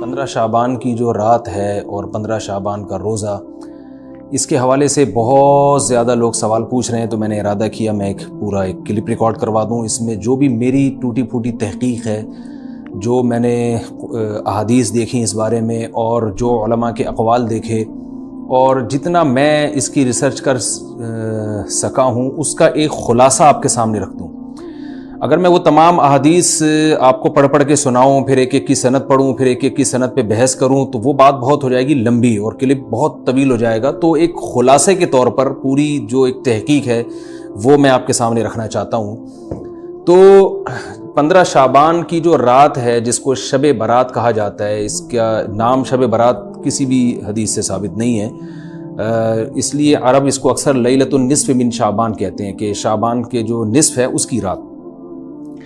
15 شعبان کی جو رات ہے اور 15 شعبان کا روزہ، اس کے حوالے سے بہت زیادہ لوگ سوال پوچھ رہے ہیں، تو میں نے ارادہ کیا میں ایک کلپ ریکارڈ کروا دوں۔ اس میں جو بھی میری ٹوٹی پھوٹی تحقیق ہے، جو میں نے احادیث دیکھی اس بارے میں اور جو علماء کے اقوال دیکھے اور جتنا میں اس کی ریسرچ کر سکا ہوں، اس کا ایک خلاصہ آپ کے سامنے رکھ دوں۔ اگر میں وہ تمام احادیث آپ کو پڑھ کے سناؤں، پھر ایک ایک کی سند پڑھوں، پھر ایک ایک کی سند پہ بحث کروں، تو وہ بات بہت ہو جائے گی لمبی اور کلپ بہت طویل ہو جائے گا۔ تو ایک خلاصے کے طور پر پوری جو ایک تحقیق ہے وہ میں آپ کے سامنے رکھنا چاہتا ہوں۔ تو 15 شعبان کی جو رات ہے، جس کو شب برات کہا جاتا ہے، اس کا نام شب برات کسی بھی حدیث سے ثابت نہیں ہے، اس لیے عرب اس کو اکثر لیلۃ النصف من شعبان کہتے ہیں کہ شعبان کے جو نصف ہے اس کی رات۔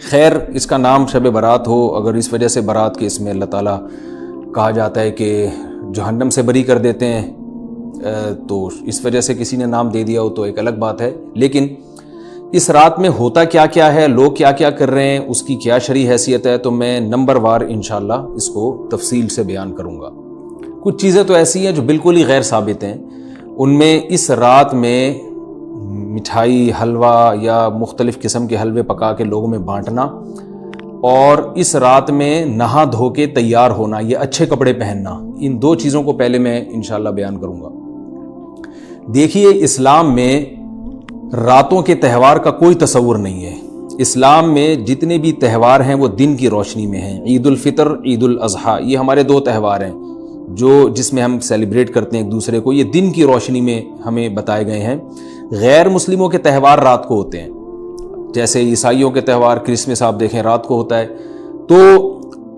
خیر، اس کا نام شب برات ہو اگر اس وجہ سے برات کے اس میں اللہ تعالیٰ کہا جاتا ہے کہ جہنم سے بری کر دیتے ہیں، تو اس وجہ سے کسی نے نام دے دیا ہو تو ایک الگ بات ہے۔ لیکن اس رات میں ہوتا کیا کیا ہے، لوگ کیا کیا کر رہے ہیں، اس کی کیا شرعی حیثیت ہے، تو میں نمبر وار انشاءاللہ اس کو تفصیل سے بیان کروں گا۔ کچھ چیزیں تو ایسی ہیں جو بالکل ہی غیر ثابت ہیں۔ ان میں اس رات میں مٹھائی، حلوہ یا مختلف قسم کے حلوے پکا کے لوگوں میں بانٹنا، اور اس رات میں نہا دھو کے تیار ہونا یا اچھے کپڑے پہننا، ان دو چیزوں کو پہلے میں انشاءاللہ بیان کروں گا۔ دیکھیے، اسلام میں راتوں کے تہوار کا کوئی تصور نہیں ہے۔ اسلام میں جتنے بھی تہوار ہیں وہ دن کی روشنی میں ہیں۔ عید الفطر، عید الاضحیٰ، یہ ہمارے دو تہوار ہیں جس میں ہم سیلیبریٹ کرتے ہیں ایک دوسرے کو، یہ دن کی روشنی میں ہمیں بتائے گئے ہیں۔ غیر مسلموں کے تہوار رات کو ہوتے ہیں، جیسے عیسائیوں کے تہوار کرسمس آپ دیکھیں رات کو ہوتا ہے۔ تو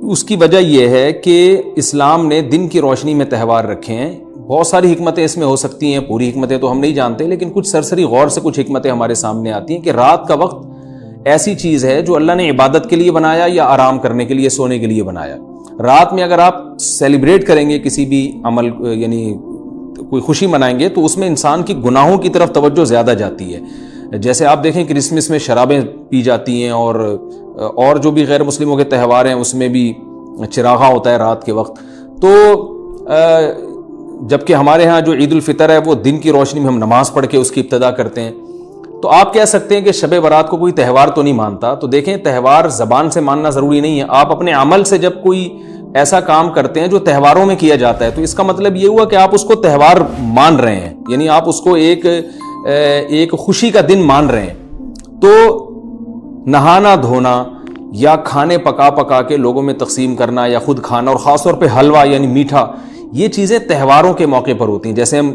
اس کی وجہ یہ ہے کہ اسلام نے دن کی روشنی میں تہوار رکھے ہیں۔ بہت ساری حکمتیں اس میں ہو سکتی ہیں، پوری حکمتیں تو ہم نہیں جانتے، لیکن کچھ سرسری غور سے کچھ حکمتیں ہمارے سامنے آتی ہیں کہ رات کا وقت ایسی چیز ہے جو اللہ نے عبادت کے لیے بنایا یا آرام کرنے کے لیے، سونے کے لیے بنایا۔ رات میں اگر آپ سیلیبریٹ کریں گے کسی بھی عمل، یعنی کوئی خوشی منائیں گے، تو اس میں انسان کی گناہوں کی طرف توجہ زیادہ جاتی ہے۔ جیسے آپ دیکھیں کرسمس میں شرابیں پی جاتی ہیں، اور جو بھی غیر مسلموں کے تہوار ہیں اس میں بھی چراغاں ہوتا ہے رات کے وقت۔ تو جبکہ ہمارے ہاں جو عید الفطر ہے وہ دن کی روشنی میں ہم نماز پڑھ کے اس کی ابتدا کرتے ہیں۔ تو آپ کہہ سکتے ہیں کہ شب برات کو کوئی تہوار تو نہیں مانتا، تو دیکھیں تہوار زبان سے ماننا ضروری نہیں ہے۔ آپ اپنے عمل سے جب کوئی ایسا کام کرتے ہیں جو تہواروں میں کیا جاتا ہے، تو اس کا مطلب یہ ہوا کہ آپ اس کو تہوار مان رہے ہیں، یعنی آپ اس کو ایک خوشی کا دن مان رہے ہیں۔ تو نہانا دھونا یا کھانے پکا کے لوگوں میں تقسیم کرنا یا خود کھانا، اور خاص طور پہ حلوہ یعنی میٹھا، یہ چیزیں تہواروں کے موقع پر ہوتی ہیں۔ جیسے ہم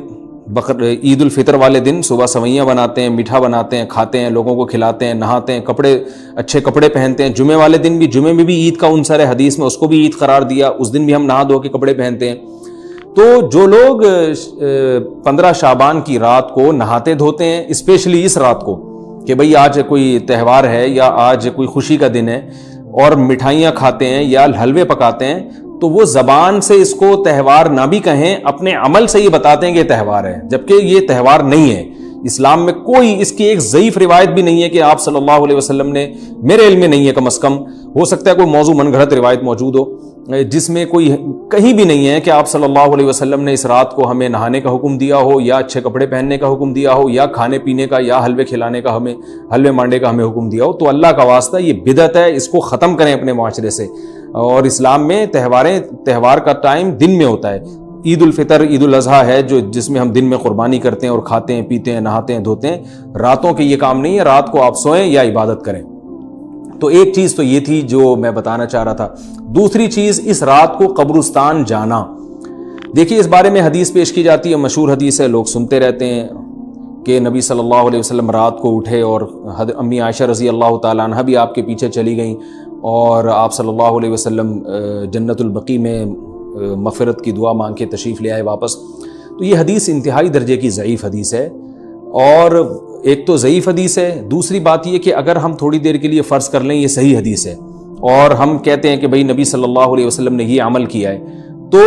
عید الفطر والے دن صبح سوئیاں بناتے ہیں، میٹھا بناتے ہیں، کھاتے ہیں، لوگوں کو کھلاتے ہیں، نہاتے ہیں، اچھے کپڑے پہنتے ہیں۔ جمعے والے دن بھی، جمعے میں بھی عید کا عنصر ہے حدیث میں، اس کو بھی عید قرار دیا، اس دن بھی ہم نہا دھو کے کپڑے پہنتے ہیں۔ تو جو لوگ 15 شعبان کی رات کو نہاتے دھوتے ہیں، اسپیشلی اس رات کو کہ بھئی آج کوئی تہوار ہے یا آج کوئی خوشی کا دن ہے، اور مٹھائیاں کھاتے ہیں یا حلوے پکاتے ہیں، تو وہ زبان سے اس کو تہوار نہ بھی کہیں، اپنے عمل سے یہ بتاتے ہیں کہ یہ تہوار ہے، جبکہ یہ تہوار نہیں ہے۔ اسلام میں کوئی اس کی ایک ضعیف روایت بھی نہیں ہے کہ آپ صلی اللہ علیہ وسلم نے، میرے علم میں نہیں ہے، کم از کم ہو سکتا ہے کوئی موضوع من گھڑت روایت موجود ہو جس میں کوئی کہیں بھی نہیں ہے کہ آپ صلی اللہ علیہ وسلم نے اس رات کو ہمیں نہانے کا حکم دیا ہو، یا اچھے کپڑے پہننے کا حکم دیا ہو، یا کھانے پینے کا یا حلوے کھلانے کا، حلوے مانڈے کا ہمیں حکم دیا ہو۔ تو اللہ کا واسطہ یہ بدعت ہے، اس کو ختم کریں اپنے معاشرے سے۔ اور اسلام میں تہوار کا ٹائم دن میں ہوتا ہے۔ عید الفطر، عید الاضحیٰ ہے جس میں ہم دن میں قربانی کرتے ہیں اور کھاتے ہیں، پیتے ہیں، نہاتے ہیں، دھوتے ہیں۔ راتوں کے یہ کام نہیں ہے، رات کو آپ سوئیں یا عبادت کریں۔ تو ایک چیز تو یہ تھی جو میں بتانا چاہ رہا تھا۔ دوسری چیز، اس رات کو قبرستان جانا۔ دیکھیے، اس بارے میں حدیث پیش کی جاتی ہے، مشہور حدیث ہے، لوگ سنتے رہتے ہیں کہ نبی صلی اللہ علیہ وسلم رات کو اٹھے، اور امی عائشہ رضی اللہ تعالیٰ عنہ بھی آپ کے پیچھے چلی گئیں، اور آپ صلی اللہ علیہ وسلم جنت البقیع میں مغفرت کی دعا مانگ کے تشریف لے آئے واپس۔ تو یہ حدیث انتہائی درجے کی ضعیف حدیث ہے، اور ایک تو ضعیف حدیث ہے، دوسری بات یہ کہ اگر ہم تھوڑی دیر کے لیے فرض کر لیں یہ صحیح حدیث ہے، اور ہم کہتے ہیں کہ بھئی نبی صلی اللہ علیہ وسلم نے یہ عمل کیا ہے، تو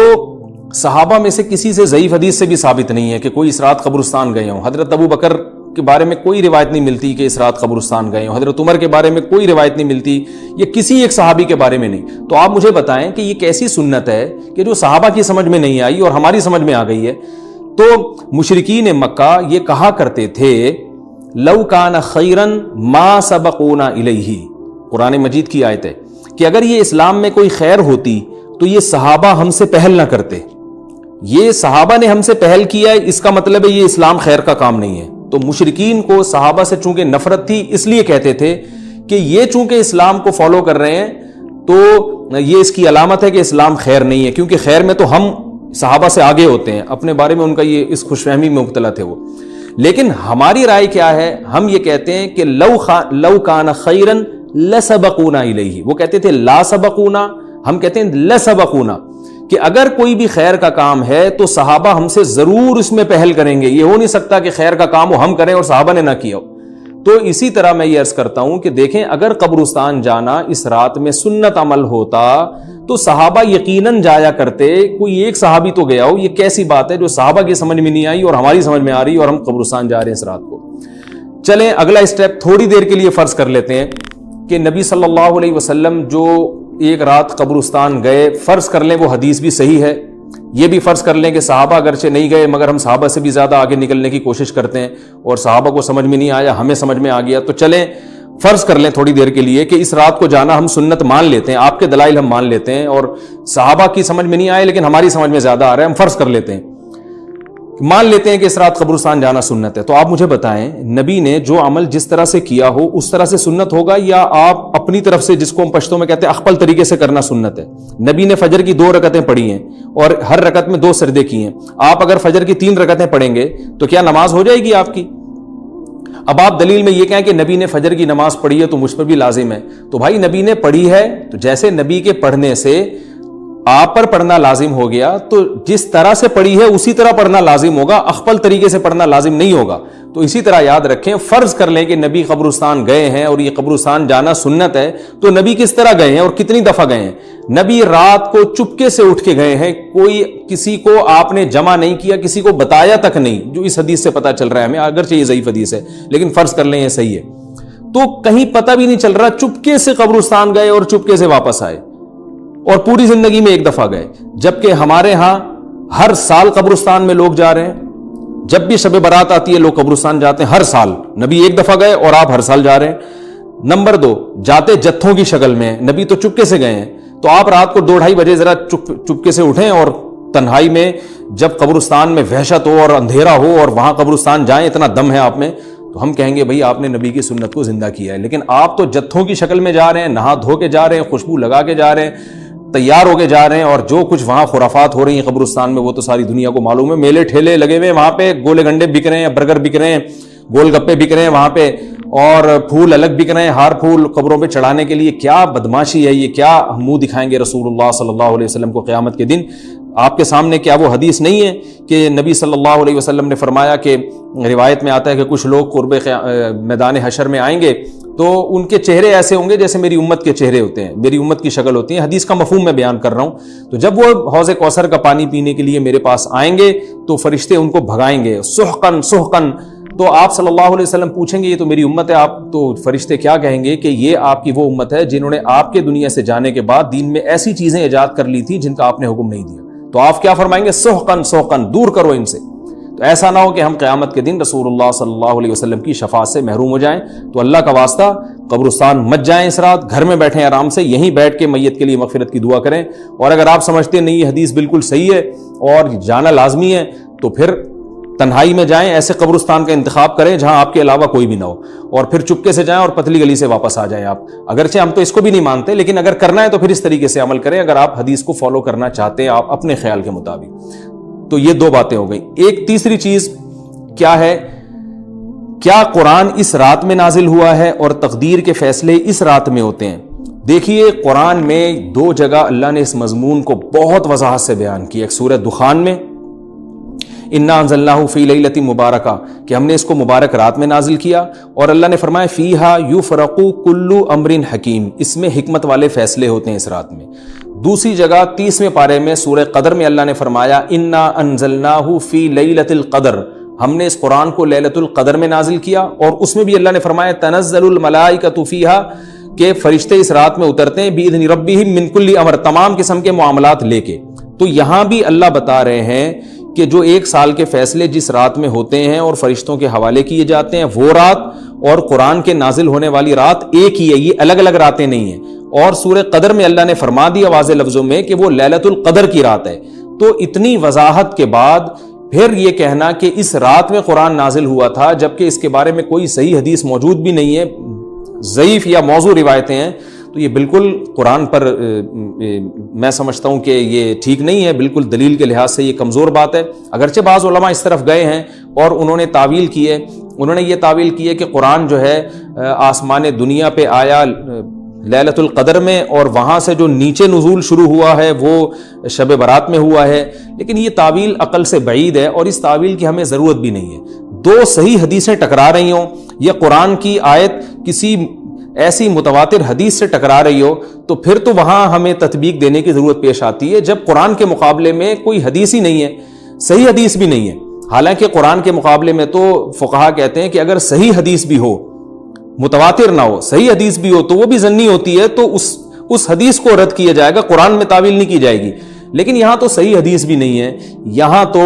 صحابہ میں سے کسی سے ضعیف حدیث سے بھی ثابت نہیں ہے کہ کوئی اس رات قبرستان گئے ہوں۔ حضرت ابو بکر کے بارے میں کوئی روایت نہیں ملتی کہ اس رات قبرستان گئے ہوں، حضرت عمر کے بارے میں کوئی روایت نہیں ملتی، یہ کسی ایک صحابی کے بارے میں نہیں. تو آپ مجھے بتائیں کہ یہ کیسی سنت ہے کہ جو صحابہ کی سمجھ میں نہیں آئی اور ہماری سمجھ میں آ گئی ہے. تو مشرکین مکہ یہ کہا کرتے تھے لو کان خیرن ما سبقونا الیہ، قرآن مجید کی آیت ہے کہ اگر یہ اسلام میں کوئی خیر ہوتی تو یہ صحابہ ہم سے پہل نہ کرتے. یہ صحابہ نے ہم سے پہل کیا ہے، اس کا مطلب ہے یہ اسلام خیر کا کام نہیں ہے. تو مشرکین کو صحابہ سے چونکہ نفرت تھی اس لیے کہتے تھے کہ یہ چونکہ اسلام کو فالو کر رہے ہیں تو یہ اس کی علامت ہے کہ اسلام خیر نہیں ہے، کیونکہ خیر میں تو ہم صحابہ سے آگے ہوتے ہیں. اپنے بارے میں ان کا یہ اس خوش فہمی میں مبتلا تھے وہ. لیکن ہماری رائے کیا ہے؟ ہم یہ کہتے ہیں کہ لو کان خیرن لسبقونا الیہ. وہ کہتے تھے لا سبقونا، ہم کہتے ہیں لسبقونا، کہ اگر کوئی بھی خیر کا کام ہے تو صحابہ ہم سے ضرور اس میں پہل کریں گے. یہ ہو نہیں سکتا کہ خیر کا کام وہ ہم کریں اور صحابہ نے نہ کیا ہو. تو اسی طرح میں یہ عرض کرتا ہوں کہ دیکھیں اگر قبرستان جانا اس رات میں سنت عمل ہوتا تو صحابہ یقیناً جایا کرتے. کوئی ایک صحابی تو گیا ہو. یہ کیسی بات ہے جو صحابہ کی سمجھ میں نہیں آئی اور ہماری سمجھ میں آ رہی اور ہم قبرستان جا رہے ہیں اس رات کو. چلیں اگلا اسٹیپ تھوڑی دیر کے لیے فرض کر لیتے ہیں کہ نبی صلی اللہ علیہ وسلم جو ایک رات قبرستان گئے، فرض کر لیں وہ حدیث بھی صحیح ہے. یہ بھی فرض کر لیں کہ صحابہ اگرچہ نہیں گئے مگر ہم صحابہ سے بھی زیادہ آگے نکلنے کی کوشش کرتے ہیں اور صحابہ کو سمجھ میں نہیں آیا، ہمیں سمجھ میں آ گیا. تو چلیں فرض کر لیں تھوڑی دیر کے لیے کہ اس رات کو جانا ہم سنت مان لیتے ہیں، آپ کے دلائل ہم مان لیتے ہیں اور صحابہ کی سمجھ میں نہیں آئے لیکن ہماری سمجھ میں زیادہ آ رہا ہے. ہم فرض کر لیتے ہیں، مان لیتے ہیں کہ اس رات قبرستان جانا سنت ہے. تو آپ مجھے بتائیں نبی نے جو عمل جس طرح سے کیا ہو اس طرح سے سنت ہوگا یا آپ اپنی طرف سے، جس کو ہم پشتوں میں کہتے ہیں اخپل طریقے سے کرنا سنت ہے؟ نبی نے فجر کی 2 رکعتیں پڑھی ہیں اور ہر رکعت میں 2 سجدے کیے ہیں. آپ اگر فجر کی 3 رکعتیں پڑھیں گے تو کیا نماز ہو جائے گی آپ کی؟ اب آپ دلیل میں یہ کہیں کہ نبی نے فجر کی نماز پڑھی ہے تو مجھ پر بھی لازم ہے. تو بھائی نبی نے پڑھی ہے تو جیسے نبی کے پڑھنے سے آپ پر پڑھنا لازم ہو گیا تو جس طرح سے پڑھی ہے اسی طرح پڑھنا لازم ہوگا، اخپل طریقے سے پڑھنا لازم نہیں ہوگا. تو اسی طرح یاد رکھیں، فرض کر لیں کہ نبی قبرستان گئے ہیں اور یہ قبرستان جانا سنت ہے تو نبی کس طرح گئے ہیں اور کتنی دفعہ گئے ہیں؟ نبی رات کو چپکے سے اٹھ کے گئے ہیں، کوئی کسی کو آپ نے جمع نہیں کیا، کسی کو بتایا تک نہیں، جو اس حدیث سے پتہ چل رہا ہے ہمیں، اگرچہ یہ ضعیف حدیث ہے لیکن فرض کر لیں یہ صحیح ہے. تو کہیں پتہ بھی نہیں چل رہا، چپکے سے قبرستان گئے اور چپکے سے واپس آئے اور پوری زندگی میں ایک دفعہ گئے. جبکہ ہمارے ہاں ہر سال قبرستان میں لوگ جا رہے ہیں، جب بھی شب برات آتی ہے لوگ قبرستان جاتے ہیں ہر سال. نبی ایک دفعہ گئے اور آپ ہر سال جا رہے ہیں. نمبر 2، جاتے جتھوں کی شکل میں، نبی تو چپکے سے گئے ہیں. تو آپ رات کو 2-2:30 بجے ذرا چپکے سے اٹھیں اور تنہائی میں جب قبرستان میں وحشت ہو اور اندھیرا ہو اور وہاں قبرستان جائیں، اتنا دم ہے آپ میں، تو ہم کہیں گے بھئی آپ نے نبی کی سنت کو زندہ کیا ہے. لیکن آپ تو جتھوں کی شکل میں جا رہے ہیں، نہا دھو کے جا رہے ہیں، خوشبو لگا کے جا رہے ہیں، تیار ہو کے جا رہے ہیں، اور جو کچھ وہاں خرافات ہو رہی ہیں قبرستان میں وہ تو ساری دنیا کو معلوم ہے. میلے ٹھیلے لگے ہوئے ہیں وہاں پہ، گولے گنڈے بک رہے ہیں، برگر بک رہے ہیں، گول گپے بک رہے ہیں وہاں پہ، اور پھول الگ بک رہے ہیں، ہار پھول قبروں پہ چڑھانے کے لیے. کیا بدماشی ہے یہ! کیا منہ دکھائیں گے رسول اللہ صلی اللہ علیہ وسلم کو قیامت کے دن؟ آپ کے سامنے کیا وہ حدیث نہیں ہے کہ نبی صلی اللہ علیہ وسلم نے فرمایا کہ روایت میں آتا ہے کہ کچھ لوگ قرب میدان حشر میں آئیں گے تو ان کے چہرے ایسے ہوں گے جیسے میری امت کے چہرے ہوتے ہیں، میری امت کی شکل ہوتی ہے. حدیث کا مفہوم میں بیان کر رہا ہوں. تو جب وہ حوض کوثر کا پانی پینے کے لیے میرے پاس آئیں گے تو فرشتے ان کو بھگائیں گے، سحقن سحقن. تو آپ صلی اللہ علیہ وسلم پوچھیں گے یہ تو میری امت ہے، آپ تو فرشتے کیا کہیں گے کہ یہ آپ کی وہ امت ہے جنہوں نے آپ کے دنیا سے جانے کے بعد دین میں ایسی چیزیں ایجاد کر لی تھی جن کا آپ نے حکم نہیں دیا. تو آپ کیا فرمائیں گے؟ سحقن سحقن، دور کرو ان سے. تو ایسا نہ ہو کہ ہم قیامت کے دن رسول اللہ صلی اللہ علیہ وسلم کی شفاعت سے محروم ہو جائیں. تو اللہ کا واسطہ قبرستان مت جائیں اس رات، گھر میں بیٹھیں آرام سے، یہیں بیٹھ کے میت کے لیے مغفرت کی دعا کریں. اور اگر آپ سمجھتے ہیں نہیں یہ حدیث بالکل صحیح ہے اور جانا لازمی ہے تو پھر تنہائی میں جائیں، ایسے قبرستان کا انتخاب کریں جہاں آپ کے علاوہ کوئی بھی نہ ہو، اور پھر چپکے سے جائیں اور پتلی گلی سے واپس آ جائیں آپ. اگرچہ ہم تو اس کو بھی نہیں مانتے لیکن اگر کرنا ہے تو پھر اس طریقے سے عمل کریں اگر آپ حدیث کو فالو کرنا چاہتے ہیں آپ اپنے خیال کے مطابق. تو یہ 2 باتیں ہو گئی. ایک تیسری چیز کیا ہے؟ کیا قرآن اس رات میں نازل ہوا ہے اور تقدیر کے فیصلے اس رات میں ہوتے ہیں؟ دیکھیے قرآن میں 2 جگہ اللہ نے اس مضمون کو بہت وضاحت سے بیان کیا. ایک سورہ دخان میں انا انزلناہ فی لیلۃ مبارکہ کہ ہم نے اس کو مبارک رات میں نازل کیا، اور اللہ نے فرمایا فیہا یفرق کل امر حکیم، اس میں حکمت والے فیصلے ہوتے ہیں اس رات میں. دوسری جگہ 30ویں پارے میں سورہ قدر میں اللہ نے فرمایا انا انزلناہ فی لیلۃ القدر، ہم نے اس قرآن کو لیلۃ القدر میں نازل کیا، اور اس میں بھی اللہ نے فرمایا تنزل الملائکۃ فیہا کہ فرشتے اس رات میں اترتے ہیں بإذن ربہم من کل امر، تمام قسم کے معاملات لے کے۔ تو یہاں بھی اللہ بتا رہے ہیں کہ جو 1 سال کے فیصلے جس رات میں ہوتے ہیں اور فرشتوں کے حوالے کیے جاتے ہیں، وہ رات اور قرآن کے نازل ہونے والی رات ایک ہی ہے، یہ الگ الگ راتیں نہیں ہیں۔ اور سورہ قدر میں اللہ نے فرما دیا واضح لفظوں میں کہ وہ لیلۃ القدر کی رات ہے۔ تو اتنی وضاحت کے بعد پھر یہ کہنا کہ اس رات میں قرآن نازل ہوا تھا، جبکہ اس کے بارے میں کوئی صحیح حدیث موجود بھی نہیں ہے، ضعیف یا موضوع روایتیں ہیں، تو یہ بالکل قرآن پر میں سمجھتا ہوں کہ یہ ٹھیک نہیں ہے، بالکل دلیل کے لحاظ سے یہ کمزور بات ہے۔ اگرچہ بعض علماء اس طرف گئے ہیں اور انہوں نے تعویل کی ہے، انہوں نے یہ تعویل کی ہے کہ قرآن جو ہے آسمان دنیا پہ آیا لیلۃ القدر میں، اور وہاں سے جو نیچے نزول شروع ہوا ہے وہ شب برات میں ہوا ہے، لیکن یہ تعویل عقل سے بعید ہے، اور اس تعویل کی ہمیں ضرورت بھی نہیں ہے۔ 2 صحیح حدیثیں ٹکرا رہی ہوں یا قرآن کی آیت کسی ایسی متواتر حدیث سے ٹکرا رہی ہو، تو پھر تو وہاں ہمیں تطبیق دینے کی ضرورت پیش آتی ہے، جب قرآن کے مقابلے میں کوئی حدیث ہی نہیں ہے، صحیح حدیث بھی نہیں ہے۔ حالانکہ قرآن کے مقابلے میں تو فقہا کہتے ہیں کہ اگر صحیح حدیث بھی ہو، متواتر نہ ہو، صحیح حدیث بھی ہو، تو وہ بھی ظنی ہوتی ہے، تو اس حدیث کو رد کیا جائے گا، قرآن میں تعویل نہیں کی جائے گی۔ لیکن یہاں تو صحیح حدیث بھی نہیں ہے، یہاں تو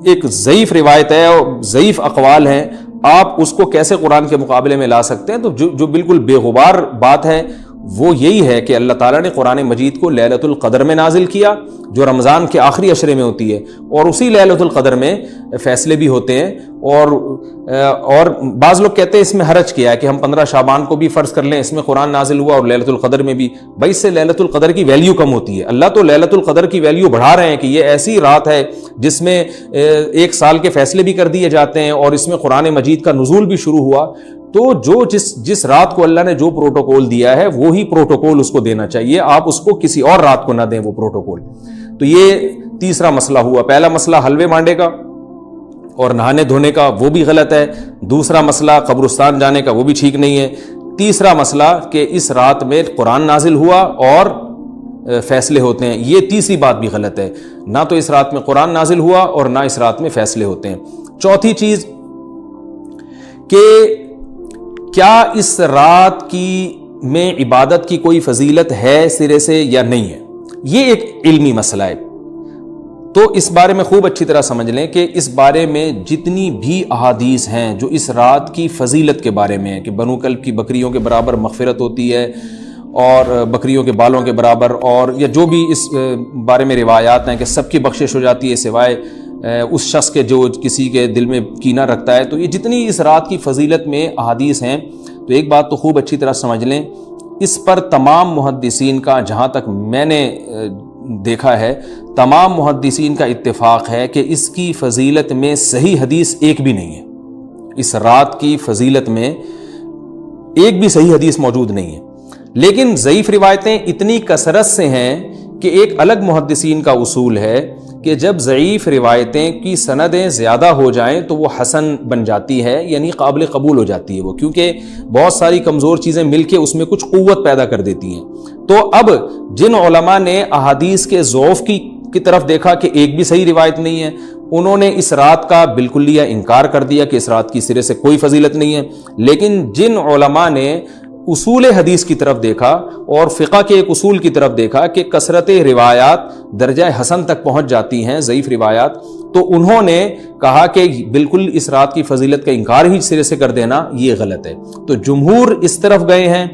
ایک ضعیف روایت ہے اور ضعیف اقوال ہیں، آپ اس کو کیسے قرآن کے مقابلے میں لا سکتے ہیں؟ تو جو بالکل بے غبار بات ہے وہ یہی ہے کہ اللہ تعالیٰ نے قرآن مجید کو لیلۃ القدر میں نازل کیا، جو رمضان کے آخری عشرے میں ہوتی ہے، اور اسی لیلۃ القدر میں فیصلے بھی ہوتے ہیں۔ اور بعض لوگ کہتے ہیں اس میں حرج کیا ہے کہ ہم 15 شعبان کو بھی فرض کر لیں، اس میں قرآن نازل ہوا اور لیلۃ القدر میں بھی، بھائی اس سے لیلۃ القدر کی ویلیو کم ہوتی ہے۔ اللہ تو لیلۃ القدر کی ویلیو بڑھا رہے ہیں کہ یہ ایسی رات ہے جس میں 1 سال کے فیصلے بھی کر دیے جاتے ہیں، اور اس میں قرآن مجید کا نزول بھی شروع ہوا۔ تو جس رات کو اللہ نے جو پروٹوکول دیا ہے وہی پروٹوکول اس کو دینا چاہیے، آپ اس کو کسی اور رات کو نہ دیں وہ پروٹوکول۔ تو یہ تیسرا مسئلہ ہوا۔ پہلا مسئلہ حلوے مانڈے کا اور نہانے دھونے کا، وہ بھی غلط ہے۔ دوسرا مسئلہ قبرستان جانے کا، وہ بھی ٹھیک نہیں ہے۔ تیسرا مسئلہ کہ اس رات میں قرآن نازل ہوا اور فیصلے ہوتے ہیں، یہ تیسری بات بھی غلط ہے۔ نہ تو اس رات میں قرآن نازل ہوا اور نہ اس رات میں فیصلے ہوتے ہیں۔ چوتھی چیز کہ کیا اس رات میں عبادت کی کوئی فضیلت ہے سرے سے یا نہیں ہے، یہ ایک علمی مسئلہ ہے۔ تو اس بارے میں خوب اچھی طرح سمجھ لیں کہ اس بارے میں جتنی بھی احادیث ہیں جو اس رات کی فضیلت کے بارے میں ہے کہ بنو کلب کی بکریوں کے برابر مغفرت ہوتی ہے اور بکریوں کے بالوں کے برابر، اور یا جو بھی اس بارے میں روایات ہیں کہ سب کی بخشش ہو جاتی ہے سوائے اس شخص کے جو کسی کے دل میں کینہ رکھتا ہے، تو یہ جتنی اس رات کی فضیلت میں احادیث ہیں، تو ایک بات تو خوب اچھی طرح سمجھ لیں، اس پر تمام محدثین کا، جہاں تک میں نے دیکھا ہے، تمام محدثین کا اتفاق ہے کہ اس کی فضیلت میں صحیح حدیث ایک بھی نہیں ہے۔ اس رات کی فضیلت میں ایک بھی صحیح حدیث موجود نہیں ہے، لیکن ضعیف روایتیں اتنی کثرت سے ہیں کہ ایک الگ محدثین کا اصول ہے کہ جب ضعیف روایتیں کی سندیں زیادہ ہو جائیں تو وہ حسن بن جاتی ہے، یعنی قابل قبول ہو جاتی ہے وہ، کیونکہ بہت ساری کمزور چیزیں مل کے اس میں کچھ قوت پیدا کر دیتی ہیں۔ تو اب جن علماء نے احادیث کے ضعف کی طرف دیکھا کہ ایک بھی صحیح روایت نہیں ہے، انہوں نے اس رات کا بالکلیہ انکار کر دیا کہ اس رات کی سرے سے کوئی فضیلت نہیں ہے۔ لیکن جن علماء نے اصول حدیث کی طرف دیکھا اور فقہ کے ایک اصول کی طرف دیکھا کہ کثرت روایات درجہ حسن تک پہنچ جاتی ہیں، ضعیف روایات، تو انہوں نے کہا کہ بالکل اس رات کی فضیلت کا انکار ہی سرے سے کر دینا یہ غلط ہے۔ تو جمہور اس طرف گئے ہیں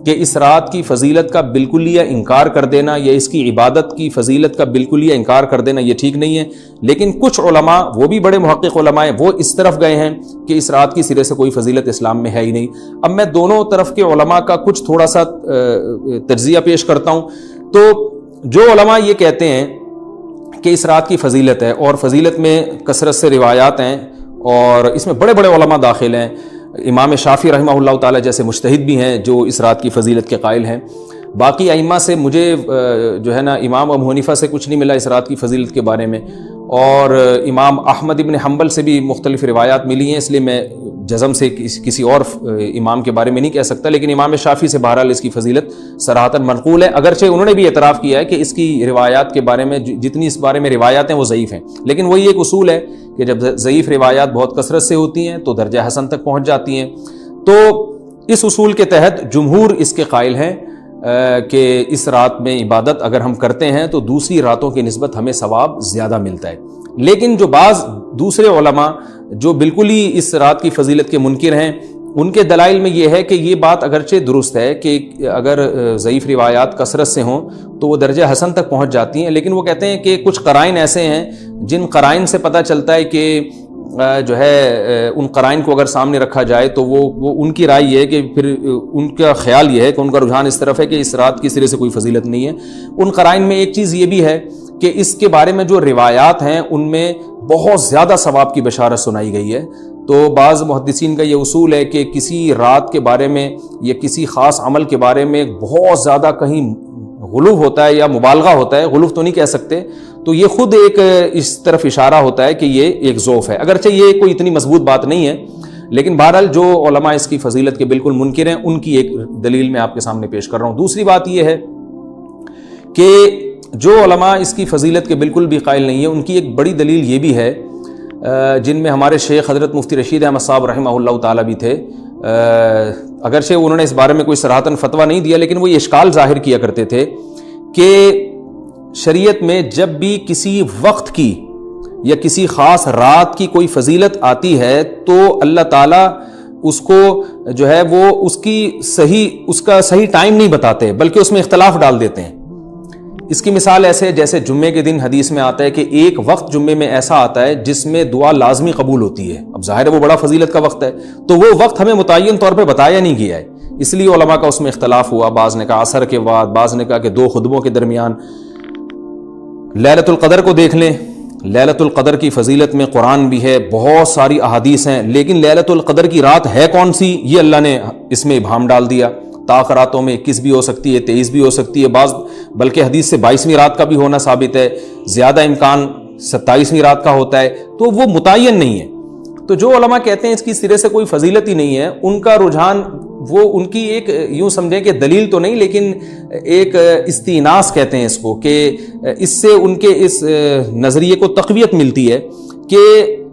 کہ اس رات کی فضیلت کا بالکلیہ انکار کر دینا یا اس کی عبادت کی فضیلت کا بالکلیہ انکار کر دینا یہ ٹھیک نہیں ہے، لیکن کچھ علماء، وہ بھی بڑے محقق علماء ہیں، وہ اس طرف گئے ہیں کہ اس رات کی سرے سے کوئی فضیلت اسلام میں ہے ہی نہیں۔ اب میں دونوں طرف کے علماء کا کچھ تھوڑا سا تجزیہ پیش کرتا ہوں۔ تو جو علماء یہ کہتے ہیں کہ اس رات کی فضیلت ہے اور فضیلت میں کثرت سے روایات ہیں اور اس میں بڑے بڑے علماء داخل ہیں، امام شافعی رحمہ اللہ تعالی جیسے مجتہد بھی ہیں جو اس رات کی فضیلت کے قائل ہیں۔ باقی ائمہ سے مجھے جو ہے نا امام ابو حنیفہ سے کچھ نہیں ملا اس رات کی فضیلت کے بارے میں، اور امام احمد ابن حنبل سے بھی مختلف روایات ملی ہیں، اس لیے میں جزم سے کسی اور امام کے بارے میں نہیں کہہ سکتا، لیکن امام شافعی سے بہرحال اس کی فضیلت صراحتاً منقول ہے، اگرچہ انہوں نے بھی اعتراف کیا ہے کہ اس کی روایات کے بارے میں جتنی اس بارے میں روایات ہیں وہ ضعیف ہیں، لیکن وہی ایک اصول ہے کہ جب ضعیف روایات بہت کثرت سے ہوتی ہیں تو درجہ حسن تک پہنچ جاتی ہیں۔ تو اس اصول کے تحت جمہور اس کے قائل ہیں کہ اس رات میں عبادت اگر ہم کرتے ہیں تو دوسری راتوں کی نسبت ہمیں ثواب زیادہ ملتا ہے۔ لیکن جو بعض دوسرے علماء جو بالکل ہی اس رات کی فضیلت کے منکر ہیں، ان کے دلائل میں یہ ہے کہ یہ بات اگرچہ درست ہے کہ اگر ضعیف روایات کثرت سے ہوں تو وہ درجہ حسن تک پہنچ جاتی ہیں، لیکن وہ کہتے ہیں کہ کچھ قرائن ایسے ہیں جن قرائن سے پتہ چلتا ہے کہ جو ہے ان قرائن کو اگر سامنے رکھا جائے تو وہ ان کی رائے یہ ہے کہ پھر ان کا خیال یہ ہے کہ ان کا رجحان اس طرف ہے کہ اس رات کی سرے سے کوئی فضیلت نہیں ہے۔ ان قرائن میں ایک چیز یہ بھی ہے کہ اس کے بارے میں جو روایات ہیں ان میں بہت زیادہ ثواب کی بشارت سنائی گئی ہے۔ تو بعض محدثین کا یہ اصول ہے کہ کسی رات کے بارے میں یا کسی خاص عمل کے بارے میں بہت زیادہ کہیں غلو ہوتا ہے یا مبالغہ ہوتا ہے، غلو تو نہیں کہہ سکتے، تو یہ خود ایک اس طرف اشارہ ہوتا ہے کہ یہ ایک ذوف ہے، اگرچہ یہ کوئی اتنی مضبوط بات نہیں ہے، لیکن بہرحال جو علماء اس کی فضیلت کے بالکل منکر ہیں ان کی ایک دلیل میں آپ کے سامنے پیش کر رہا ہوں۔ دوسری بات یہ ہے کہ جو علماء اس کی فضیلت کے بالکل بھی قائل نہیں ہیں، ان کی ایک بڑی دلیل یہ بھی ہے، جن میں ہمارے شیخ حضرت مفتی رشید احمد صاحب رحمہ اللہ تعالیٰ بھی تھے، اگرچہ انہوں نے اس بارے میں کوئی صراحتاً فتویٰ نہیں دیا، لیکن وہ یہ اشکال ظاہر کیا کرتے تھے کہ شریعت میں جب بھی کسی وقت کی یا کسی خاص رات کی کوئی فضیلت آتی ہے تو اللہ تعالیٰ اس کو جو ہے وہ اس کا صحیح ٹائم نہیں بتاتے، بلکہ اس میں اختلاف ڈال دیتے ہیں۔ اس کی مثال ایسے جیسے جمعے کے دن حدیث میں آتا ہے کہ ایک وقت جمعے میں ایسا آتا ہے جس میں دعا لازمی قبول ہوتی ہے، اب ظاہر ہے وہ بڑا فضیلت کا وقت ہے، تو وہ وقت ہمیں متعین طور پہ بتایا نہیں گیا ہے، اس لیے علماء کا اس میں اختلاف ہوا، بعض نے کہا عصر کے بعد، بعض نے کہا کہ 2 خطبوں کے درمیان۔ لیلۃ القدر کو دیکھ لیں، لیلۃ القدر کی فضیلت میں قرآن بھی ہے، بہت ساری احادیث ہیں، لیکن لیلۃ القدر کی رات ہے کون سی یہ اللہ نے اس میں ابہام ڈال دیا۔ طاق راتوں میں 21 بھی ہو سکتی ہے، 23 بھی ہو سکتی ہے، بعض بلکہ حدیث سے 22ویں رات کا بھی ہونا ثابت ہے، زیادہ امکان 27ویں رات کا ہوتا ہے، تو وہ متعین نہیں ہے۔ تو جو علماء کہتے ہیں اس کی سرے سے کوئی فضیلت ہی نہیں ہے، ان کا رجحان وہ ان کی ایک یوں سمجھیں کہ دلیل تو نہیں لیکن ایک استئناس کہتے ہیں اس کو، کہ اس سے ان کے اس نظریے کو تقویت ملتی ہے کہ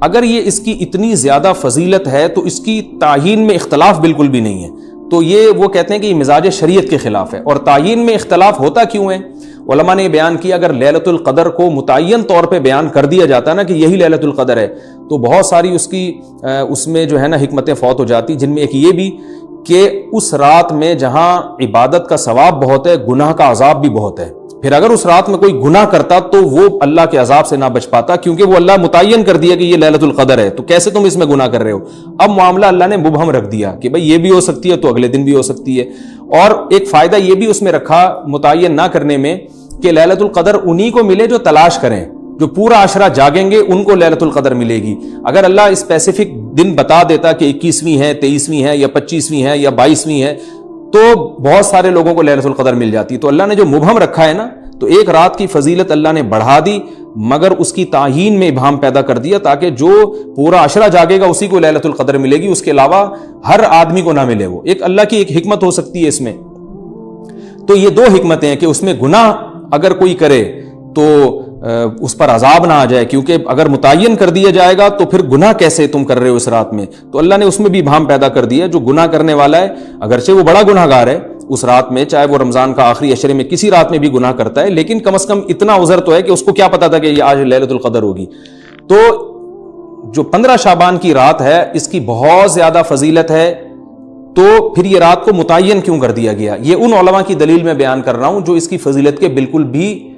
اگر یہ اس کی اتنی زیادہ فضیلت ہے تو اس کی تعیین میں اختلاف بالکل بھی نہیں ہے، تو یہ وہ کہتے ہیں کہ یہ مزاج شریعت کے خلاف ہے۔ اور تعیین میں اختلاف ہوتا کیوں ہے؟ علماء نے بیان کیا اگر لیلۃ القدر کو متعین طور پہ بیان کر دیا جاتا نا کہ یہی لیلۃ القدر ہے تو بہت ساری اس میں جو ہے نا حکمتیں فوت ہو جاتی، جن میں ایک یہ بھی کہ اس رات میں جہاں عبادت کا ثواب بہت ہے، گناہ کا عذاب بھی بہت ہے، پھر اگر اس رات میں کوئی گناہ کرتا تو وہ اللہ کے عذاب سے نہ بچ پاتا، کیونکہ وہ اللہ متعین کر دیا کہ یہ لیلۃ القدر ہے، تو کیسے تم اس میں گناہ کر رہے ہو؟ اب معاملہ اللہ نے مبہم رکھ دیا کہ بھئی یہ بھی ہو سکتی ہے تو اگلے دن بھی ہو سکتی ہے۔ اور ایک فائدہ یہ بھی اس میں رکھا متعین نہ کرنے میں کہ لیلۃ القدر انہی کو ملے جو تلاش کریں، جو پورا عشرہ جاگیں گے ان کو لیلۃ القدر ملے گی۔ اگر اللہ اسپیسیفک دن بتا دیتا کہ 21ویں ہے، 23ویں ہے یا 25ویں ہے یا 22ویں ہے تو بہت سارے لوگوں کو لیلۃ القدر مل جاتی، تو اللہ نے جو مبہم رکھا ہے نا، تو ایک رات کی فضیلت اللہ نے بڑھا دی مگر اس کی تعیین میں ابہام پیدا کر دیا تاکہ جو پورا عشرہ جاگے گا اسی کو لیلۃ القدر ملے گی، اس کے علاوہ ہر آدمی کو نہ ملے۔ وہ ایک اللہ کی ایک حکمت ہو سکتی ہے اس میں۔ تو یہ 2 حکمتیں ہیں کہ اس میں گناہ اگر کوئی کرے تو اس پر عذاب نہ آ جائے، کیونکہ اگر متعین کر دیا جائے گا تو پھر گناہ کیسے تم کر رہے ہو اس رات میں، تو اللہ نے اس میں بھی ابہام پیدا کر دیا۔ جو گناہ کرنے والا ہے اگرچہ وہ بڑا گناہ گار ہے اس رات میں، چاہے وہ رمضان کا آخری عشرے میں کسی رات میں بھی گناہ کرتا ہے، لیکن کم از کم اتنا عذر تو ہے کہ اس کو کیا پتا تھا کہ یہ آج لیلۃ القدر ہوگی۔ تو جو 15 شعبان کی رات ہے اس کی بہت زیادہ فضیلت ہے، تو پھر یہ رات کو متعین کیوں کر دیا گیا؟ یہ ان علماء کی دلیل میں بیان کر رہا ہوں جو اس کی فضیلت کے بالکل بھی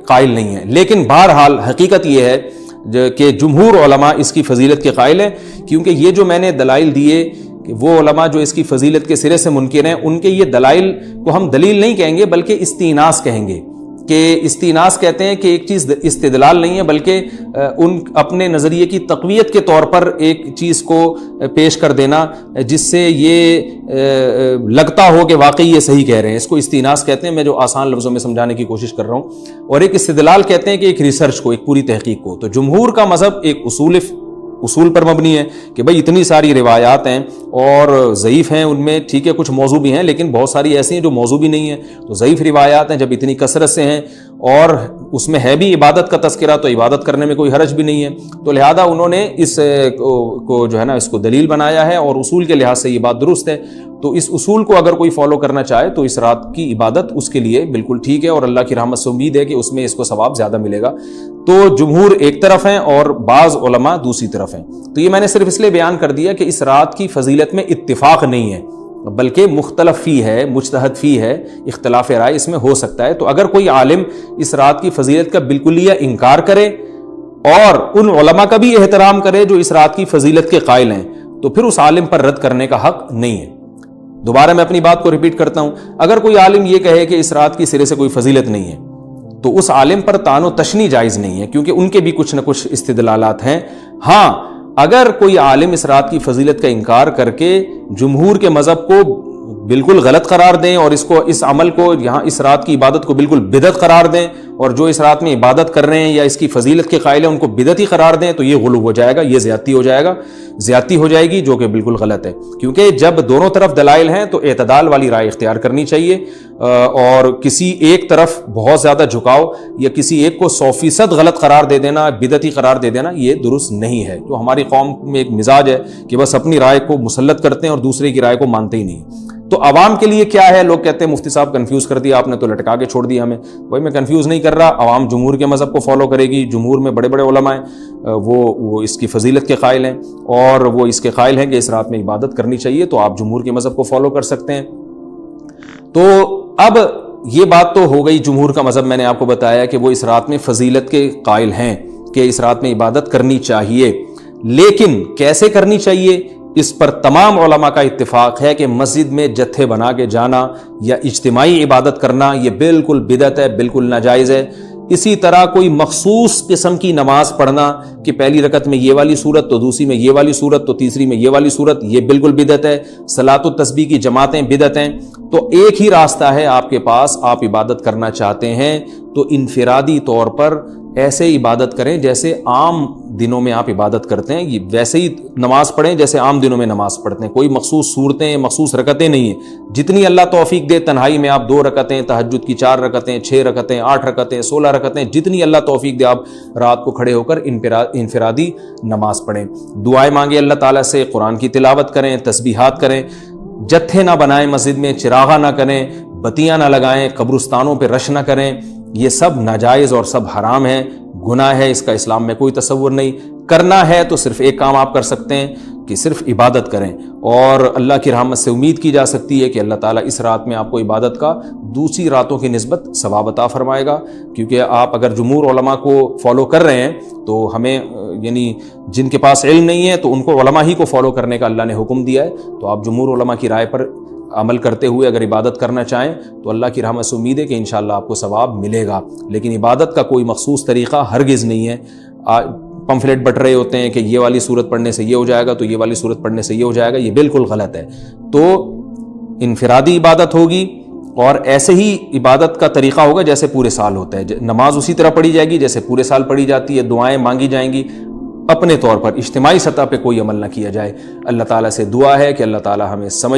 قائل نہیں ہیں، لیکن بہرحال حقیقت یہ ہے کہ جمہور علماء اس کی فضیلت کے قائل ہیں، کیونکہ یہ جو میں نے دلائل دیے کہ وہ علماء جو اس کی فضیلت کے سرے سے منکر ہیں ان کے یہ دلائل کو ہم دلیل نہیں کہیں گے بلکہ استئناس کہیں گے، کہ استئناس کہتے ہیں کہ ایک چیز استدلال نہیں ہے بلکہ ان اپنے نظریے کی تقویت کے طور پر ایک چیز کو پیش کر دینا جس سے یہ لگتا ہو کہ واقعی یہ صحیح کہہ رہے ہیں، اس کو استئناس کہتے ہیں، میں جو آسان لفظوں میں سمجھانے کی کوشش کر رہا ہوں۔ اور ایک استدلال کہتے ہیں کہ ایک ریسرچ کو، ایک پوری تحقیق کو۔ تو جمہور کا مذہب ایک اصول پر مبنی ہے کہ بھئی اتنی ساری روایات ہیں اور ضعیف ہیں، ان میں ٹھیک ہے کچھ موضوع بھی ہیں لیکن بہت ساری ایسی ہیں جو موضوع بھی نہیں ہیں، تو ضعیف روایات ہیں جب اتنی کثرت سے ہیں اور اس میں ہے بھی عبادت کا تذکرہ، تو عبادت کرنے میں کوئی حرج بھی نہیں ہے. تو لہذا انہوں نے اس کو جو ہے نا اس کو دلیل بنایا ہے، اور اصول کے لحاظ سے یہ بات درست ہے. تو اس اصول کو اگر کوئی فالو کرنا چاہے تو اس رات کی عبادت اس کے لیے بالکل ٹھیک ہے، اور اللہ کی رحمت سے امید ہے کہ اس میں اس کو ثواب زیادہ ملے گا. تو جمہور ایک طرف ہیں اور بعض علماء دوسری طرف ہیں. تو یہ میں نے صرف اس لیے بیان کر دیا کہ اس رات کی فضیلت میں اتفاق نہیں ہے، بلکہ مختلف فی ہے، مجتہد فی ہے، اختلاف رائے اس میں ہو سکتا ہے. تو اگر کوئی عالم اس رات کی فضیلت کا بالکلیہ انکار کرے اور ان علماء کا بھی احترام کرے جو اس رات کی فضیلت کے قائل ہیں، تو پھر اس عالم پر رد کرنے کا حق نہیں ہے. دوبارہ میں اپنی بات کو ریپیٹ کرتا ہوں، اگر کوئی عالم یہ کہے کہ اس رات کی سرے سے کوئی فضیلت نہیں ہے تو اس عالم پر طعن و تشنیع جائز نہیں ہے، کیونکہ ان کے بھی کچھ نہ کچھ استدلالات ہیں. ہاں اگر کوئی عالم اس رات کی فضیلت کا انکار کر کے جمہور کے مذہب کو بالکل غلط قرار دیں اور اس عمل کو یہاں اس رات کی عبادت کو بالکل بدعت قرار دیں، اور جو اس رات میں عبادت کر رہے ہیں یا اس کی فضیلت کے قائل ہیں ان کو بدعتی قرار دیں، تو یہ غلو ہو جائے گا، یہ زیادتی ہو جائے گی، جو کہ بالکل غلط ہے. کیونکہ جب دونوں طرف دلائل ہیں تو اعتدال والی رائے اختیار کرنی چاہیے، اور کسی ایک طرف بہت زیادہ جھکاؤ یا کسی ایک کو 100% غلط قرار دے دینا، بدعتی قرار دے دینا، یہ درست نہیں ہے. تو ہماری قوم میں ایک مزاج ہے کہ بس اپنی رائے کو مسلط کرتے ہیں اور دوسرے کی رائے کو مانتے ہی نہیں. تو عوام کے لیے کیا ہے؟ لوگ کہتے ہیں مفتی صاحب کنفیوز کر دیا آپ نے، تو لٹکا کے چھوڑ دیا ہمیں. بھائی میں کنفیوز نہیں کر رہا، عوام جمہور کے مذہب کو فالو کرے گی. جمہور میں بڑے بڑے علماء ہیں، وہ اس کی فضیلت کے قائل ہیں، اور وہ اس کے قائل ہیں کہ اس رات میں عبادت کرنی چاہیے، تو آپ جمہور کے مذہب کو فالو کر سکتے ہیں. تو اب یہ بات تو ہو گئی جمہور کا مذہب، میں نے آپ کو بتایا کہ وہ اس رات میں فضیلت کے قائل ہیں کہ اس رات میں عبادت کرنی چاہیے. لیکن کیسے کرنی چاہیے؟ اس پر تمام علماء کا اتفاق ہے کہ مسجد میں جتھے بنا کے جانا یا اجتماعی عبادت کرنا یہ بالکل بدعت ہے، بالکل ناجائز ہے. اسی طرح کوئی مخصوص قسم کی نماز پڑھنا کہ پہلی رکعت میں یہ والی صورت، تو دوسری میں یہ والی صورت، تو تیسری میں یہ والی صورت، یہ بالکل بدعت ہے. صلاۃ التسبیح کی جماعتیں بدعت ہیں. تو ایک ہی راستہ ہے آپ کے پاس، آپ عبادت کرنا چاہتے ہیں تو انفرادی طور پر ایسے عبادت کریں جیسے عام دنوں میں آپ عبادت کرتے ہیں، ویسے ہی نماز پڑھیں جیسے عام دنوں میں نماز پڑھتے ہیں. کوئی مخصوص صورتیں، مخصوص رکعتیں نہیں ہیں. جتنی اللہ توفیق دے، تنہائی میں آپ 2 رکعتیں، تہجد کی 4 رکعتیں، 6 رکعتیں، 8 رکعتیں، 16 رکعتیں، جتنی اللہ توفیق دے آپ رات کو کھڑے ہو کر انفرادی نماز پڑھیں. دعائیں مانگیں اللہ تعالیٰ سے، قرآن کی تلاوت کریں، تسبیحات کریں. جتھے نہ بنائیں مسجد میں، چراغاں نہ کریں، بتیاں نہ لگائیں، قبرستانوں پہ رش نہ کریں. یہ سب ناجائز اور سب حرام ہے، گناہ ہے. اس کا اسلام میں کوئی تصور نہیں. کرنا ہے تو صرف ایک کام آپ کر سکتے ہیں کہ صرف عبادت کریں، اور اللہ کی رحمت سے امید کی جا سکتی ہے کہ اللہ تعالیٰ اس رات میں آپ کو عبادت کا دوسری راتوں کی نسبت ثواب عطا فرمائے گا. کیونکہ آپ اگر جمہور علماء کو فالو کر رہے ہیں تو ہمیں یعنی جن کے پاس علم نہیں ہے تو ان کو علماء ہی کو فالو کرنے کا اللہ نے حکم دیا ہے. تو آپ جمہور علماء کی رائے پر عمل کرتے ہوئے اگر عبادت کرنا چاہیں تو اللہ کی رحمت سے امید ہے کہ انشاءاللہ آپ کو ثواب ملے گا. لیکن عبادت کا کوئی مخصوص طریقہ ہرگز نہیں ہے. پمفلیٹ بٹ رہے ہوتے ہیں کہ یہ والی صورت پڑھنے سے یہ ہو جائے گا، تو یہ والی صورت پڑھنے سے یہ ہو جائے گا، یہ بالکل غلط ہے. تو انفرادی عبادت ہوگی اور ایسے ہی عبادت کا طریقہ ہوگا جیسے پورے سال ہوتا ہے. نماز اسی طرح پڑھی جائے گی جیسے پورے سال پڑھی جاتی ہے. دعائیں مانگی جائیں گی. اپنے طور پر اجتماعی سطح پہ کوئی عمل نہ کیا جائے. اللہ تعالیٰ سے دعا ہے کہ اللہ تعالیٰ ہمیں سمجھ